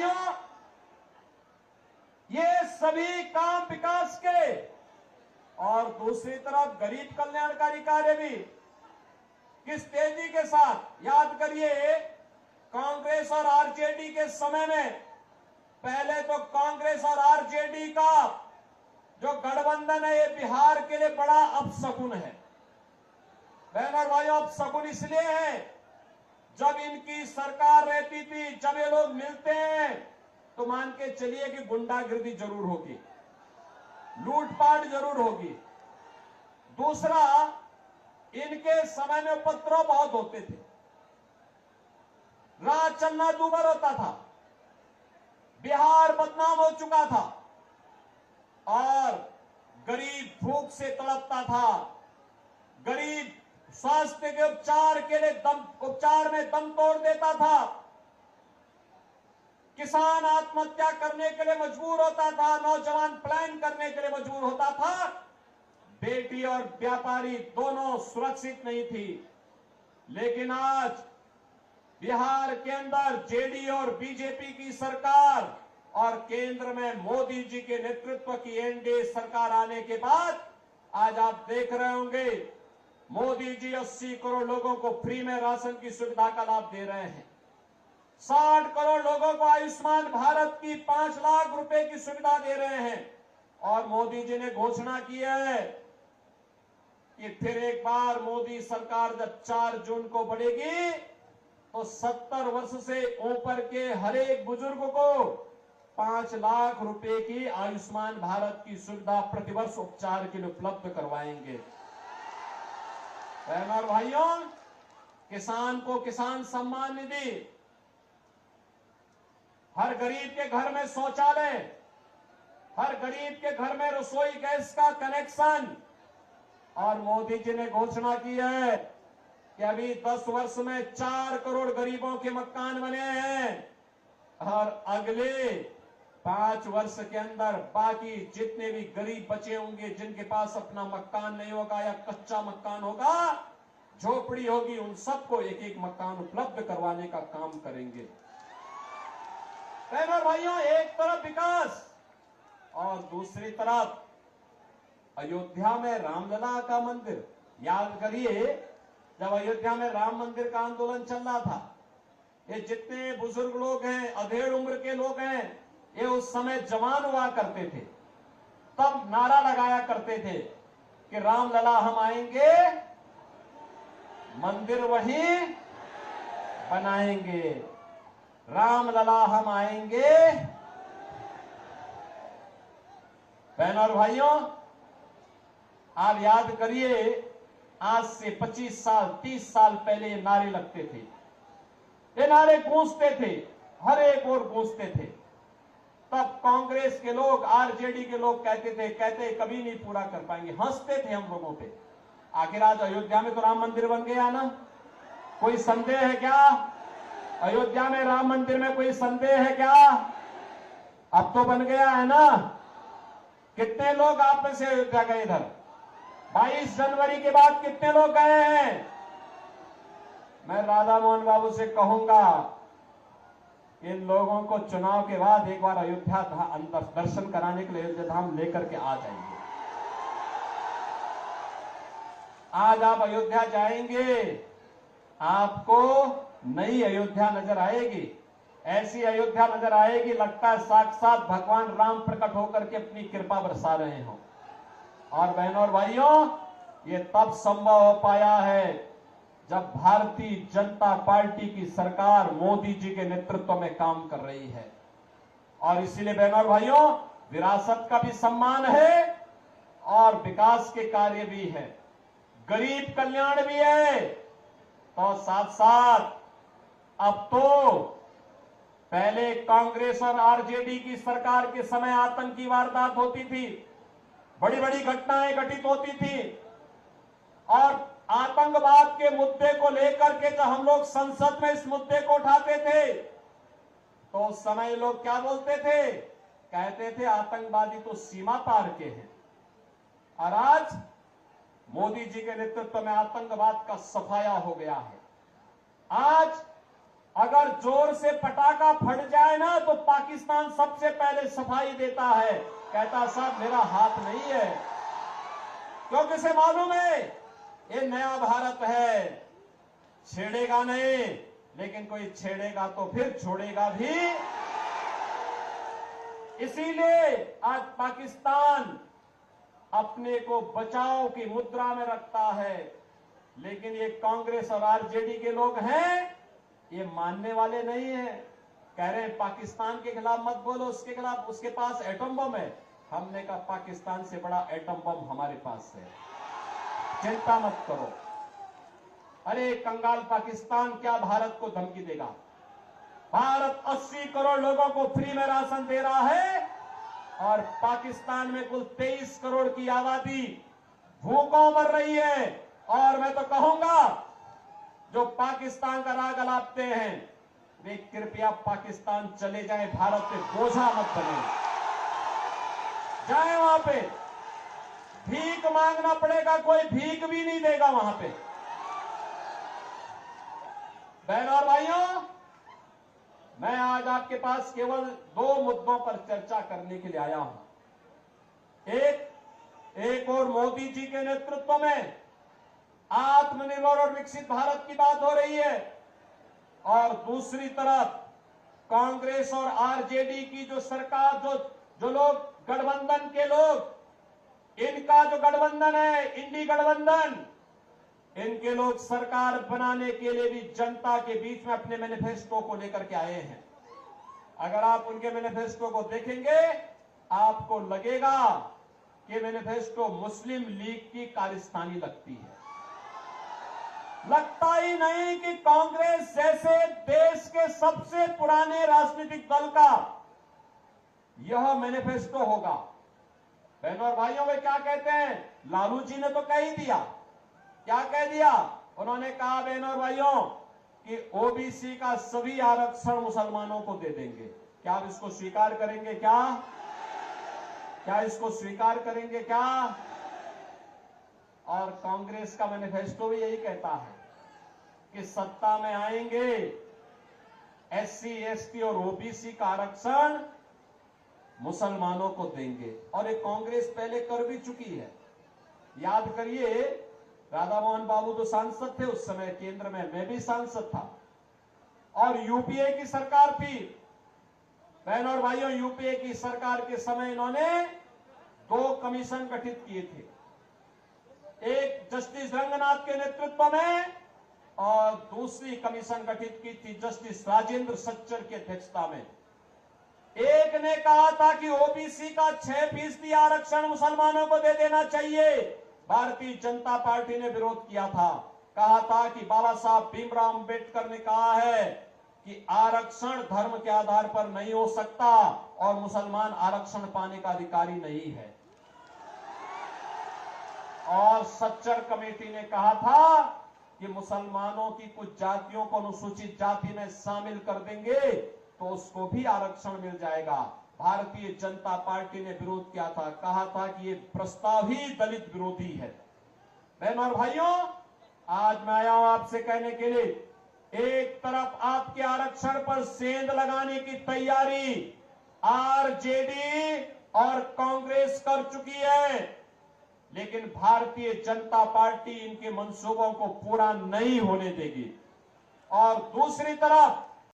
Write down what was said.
भाइयों, ये सभी काम विकास के और दूसरी तरफ गरीब कल्याणकारी कार्य भी किस तेजी के साथ। याद करिए, कांग्रेस और आरजेडी के समय में पहले तो कांग्रेस और आरजेडी का जो गठबंधन है ये बिहार के लिए बड़ा अपशकुन है। बहन और भाइयों, अपशकुन इसलिए है, जब इनकी सरकार रहती थी, जब ये लोग मिलते हैं तो मान के चलिए कि गुंडागिर्दी जरूर होगी, लूटपाट जरूर होगी। दूसरा, इनके समय में उपद्रव बहुत होते थे, राज चलना दूभर होता था, बिहार बदनाम हो चुका था और गरीब भूख से तड़पता था, गरीब स्वास्थ्य के उपचार में दम तोड़ देता था, किसान आत्महत्या करने के लिए मजबूर होता था, नौजवान प्लान करने के लिए मजबूर होता था, बेटी और व्यापारी दोनों सुरक्षित नहीं थी। लेकिन आज बिहार के अंदर जेडीयू और बीजेपी की सरकार और केंद्र में मोदी जी के नेतृत्व की एनडीए सरकार आने के बाद आज आप देख रहे होंगे, मोदी जी 80 करोड़ लोगों को फ्री में राशन की सुविधा का लाभ दे रहे हैं। 60 करोड़ लोगों को आयुष्मान भारत की 5 लाख रुपए की सुविधा दे रहे हैं। और मोदी जी ने घोषणा की है कि फिर एक बार मोदी सरकार जब 4 जून को बढ़ेगी तो 70 वर्ष से ऊपर के हर एक बुजुर्ग को 5 लाख रुपए की आयुष्मान भारत की सुविधा प्रतिवर्ष उपचार के लिए उपलब्ध करवाएंगे। बहनों और भाइयों, किसान को किसान सम्मान निधि, हर गरीब के घर में शौचालय, हर गरीब के घर में रसोई गैस का कनेक्शन। और मोदी जी ने घोषणा की है कि अभी 10 वर्ष में 4 करोड़ गरीबों के मकान बने हैं और अगले 5 वर्ष के अंदर बाकी जितने भी गरीब बचे होंगे, जिनके पास अपना मकान नहीं होगा या कच्चा मकान होगा, झोपड़ी होगी, उन सबको एक एक मकान उपलब्ध करवाने का काम करेंगे। बहनों और भाइयों, एक तरफ विकास और दूसरी तरफ अयोध्या में रामलला का मंदिर। याद करिए, जब अयोध्या में राम मंदिर का आंदोलन चल रहा था, ये जितने बुजुर्ग लोग हैं, अधेड़ उम्र के लोग हैं, ये उस समय जवान हुआ करते थे, तब नारा लगाया करते थे कि रामलला हम आएंगे, मंदिर वहीं बनाएंगे, रामलला हम आएंगे। बहनों और भाइयों, आप याद करिए, आज से 25 साल 30 साल पहले ये नारे लगते थे, ये नारे गूंजते थे, हर एक ओर गूंजते थे। तब कांग्रेस के लोग, आरजेडी के लोग कहते कभी नहीं पूरा कर पाएंगे, हंसते थे हम लोगों पे। आखिर आज अयोध्या में तो राम मंदिर बन गया ना, कोई संदेह है क्या? अयोध्या में राम मंदिर में कोई संदेह है क्या? अब तो बन गया है ना। कितने लोग आप में से अयोध्या गए? इधर 22 जनवरी के बाद कितने लोग गए हैं? मैं राधा मोहन बाबू से कहूंगा, इन लोगों को चुनाव के बाद एक बार अयोध्या दर्शन कराने के लिए अयोध्या धाम लेकर के आ जाएंगे। आज आप अयोध्या जाएंगे, आपको नई अयोध्या नजर आएगी, ऐसी अयोध्या नजर आएगी, लगता है साक्षात भगवान राम प्रकट होकर के अपनी कृपा बरसा रहे हो। और बहनों और भाइयों, ये तब संभव हो पाया है जब भारतीय जनता पार्टी की सरकार मोदी जी के नेतृत्व में काम कर रही है। और इसीलिए बहनों और भाइयों, विरासत का भी सम्मान है और विकास के कार्य भी है, गरीब कल्याण भी है। तो साथ साथ अब तो पहले कांग्रेस और आरजेडी की सरकार के समय आतंकी वारदात होती थी, बड़ी बड़ी घटनाएं घटित होती थी, और आतंकवाद के मुद्दे को लेकर के जब हम लोग संसद में इस मुद्दे को उठाते थे तो उस समय लोग क्या बोलते थे? कहते थे आतंकवादी तो सीमा पार के हैं। और आज मोदी जी के नेतृत्व में आतंकवाद का सफाया हो गया है। आज अगर जोर से पटाखा फट जाए ना तो पाकिस्तान सबसे पहले सफाई देता है, कहता साहब मेरा हाथ नहीं है, क्योंकि इसे मालूम है ये नया भारत है, छेड़ेगा नहीं, लेकिन कोई छेड़ेगा तो फिर छोड़ेगा भी। इसीलिए आज पाकिस्तान अपने को बचाव की मुद्रा में रखता है, लेकिन ये कांग्रेस और आरजेडी के लोग हैं, ये मानने वाले नहीं हैं। कह रहे हैं पाकिस्तान के खिलाफ मत बोलो, उसके खिलाफ, उसके पास एटम बम है। हमने कहा पाकिस्तान से बड़ा एटम बम हमारे पास है, चिंता मत करो। अरे कंगाल पाकिस्तान क्या भारत को धमकी देगा? भारत 80 करोड़ लोगों को फ्री में राशन दे रहा है और पाकिस्तान में कुल 23 करोड़ की आबादी भूखों मर रही है। और मैं तो कहूंगा जो पाकिस्तान का राग अलापते हैं वे कृपया पाकिस्तान चले जाएं, भारत पे बोझा मत बने। जाए वहां पे, भीख मांगना पड़ेगा, कोई भीख भी नहीं देगा वहां पे। बहनों और भाइयों, मैं आज आपके पास केवल 2 मुद्दों पर चर्चा करने के लिए आया हूं। एक और मोदी जी के नेतृत्व में आत्मनिर्भर और विकसित भारत की बात हो रही है, और दूसरी तरफ कांग्रेस और आरजेडी की जो सरकार, जो लोग गठबंधन के लोग, इनका जो गठबंधन है, इंडी गठबंधन, इनके लोग सरकार बनाने के लिए भी जनता के बीच में अपने मैनिफेस्टो को लेकर के आए हैं। अगर आप उनके मैनिफेस्टो को देखेंगे आपको लगेगा कि मैनिफेस्टो मुस्लिम लीग की खालिस्तानी लगती है। लगता ही नहीं कि कांग्रेस जैसे देश के सबसे पुराने राजनीतिक दल का यह मैनिफेस्टो होगा। बहनों और भाइयों, वे क्या कहते हैं? लालू जी ने तो कह ही दिया। क्या कह दिया? उन्होंने कहा बहनों और भाइयों कि ओबीसी का सभी आरक्षण मुसलमानों को दे देंगे। क्या आप इसको स्वीकार करेंगे? क्या इसको स्वीकार करेंगे क्या? और कांग्रेस का मैनिफेस्टो भी यही कहता है कि सत्ता में आएंगे, एससी, एसटी और ओबीसी का आरक्षण मुसलमानों को देंगे। और ये कांग्रेस पहले कर भी चुकी है। याद करिए, राधा मोहन बाबू तो सांसद थे उस समय केंद्र में, मैं भी सांसद था, और यूपीए की सरकार थी। बहनों और भाइयों, यूपीए की सरकार के समय इन्होंने 2 कमीशन गठित किए थे, एक जस्टिस रंगनाथ के नेतृत्व में और दूसरी कमीशन गठित की थी जस्टिस राजेंद्र सच्चर की अध्यक्षता में। एक ने कहा था कि ओबीसी का 6% आरक्षण मुसलमानों को दे देना चाहिए। भारतीय जनता पार्टी ने विरोध किया था, कहा था कि बाबा साहब भीमराव अंबेडकर ने कहा है कि आरक्षण धर्म के आधार पर नहीं हो सकता और मुसलमान आरक्षण पाने का अधिकारी नहीं है। और सच्चर कमेटी ने कहा था कि मुसलमानों की कुछ जातियों को अनुसूचित जाति में शामिल कर देंगे तो उसको भी आरक्षण मिल जाएगा। भारतीय जनता पार्टी ने विरोध किया था, कहा था कि ये प्रस्ताव ही दलित विरोधी है। बहनों और भाइयों, आज मैं आया हूं आपसे कहने के लिए, एक तरफ आपके आरक्षण पर सेंध लगाने की तैयारी आरजेडी और कांग्रेस कर चुकी है, लेकिन भारतीय जनता पार्टी इनके मंसूबों को पूरा नहीं होने देगी। और दूसरी तरफ